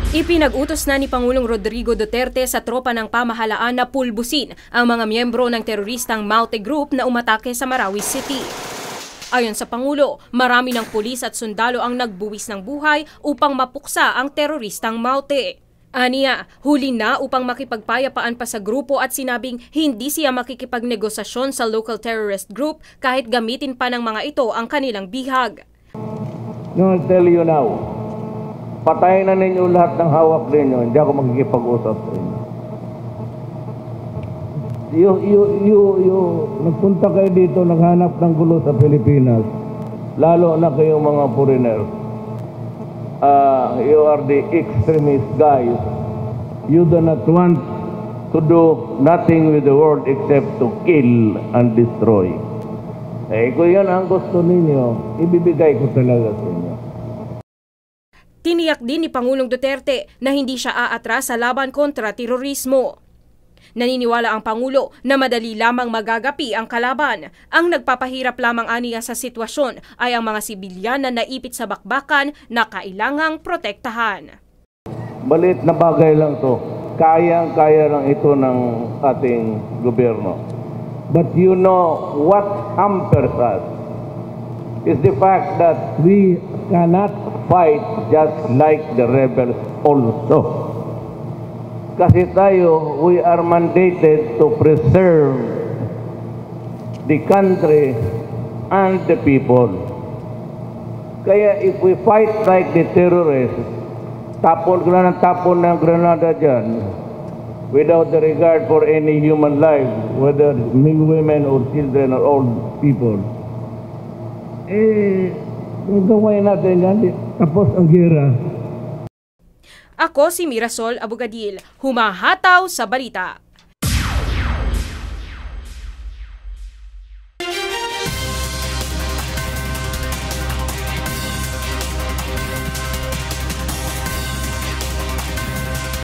Ipinag-utos na ni Pangulong Rodrigo Duterte sa tropa ng pamahalaan na pulbusin ang mga miyembro ng teroristang Maute Group na umatake sa Marawi City. Ayon sa Pangulo, marami ng pulis at sundalo ang nagbuwis ng buhay upang mapuksa ang teroristang Maute. Aniya, huli na upang makipagpayapaan pa sa grupo at sinabing hindi siya makikipagnegosasyon sa local terrorist group kahit gamitin pa ng mga ito ang kanilang bihag. No, I'll tell you now. Patayin na ninyo lahat ng hawak ninyo, hindi ako makikipag-usap sa inyo. Nagpunta kayo dito, naghanap ng gulo sa Pilipinas, lalo na kayong mga foreigner. You are the extremist guys. You do not want to do nothing with the world except to kill and destroy. Kung yan ang gusto ninyo, ibibigay ko talaga sa inyo. Tiniyak din ni Pangulong Duterte na hindi siya aatras sa laban kontra terorismo. Naniniwala ang Pangulo na madali lamang magagapi ang kalaban. Ang nagpapahirap lamang aniya sa sitwasyon ay ang mga sibilyan na naipit sa bakbakan na kailangang protektahan. Maliit na bagay lang to. Kayang-kaya lang ito ng ating gobyerno. But you know what hampers us is the fact that we cannot fight just like the rebels also. Kasi tayo, we are mandated to preserve the country and the people. Kaya if we fight like the terrorists, tapon ng granada dyan, without the regard for any human life, whether women or children or old people, gawin natin yan, tapos ang gera. Ako si Mirasol Abogadil, humahataw sa balita.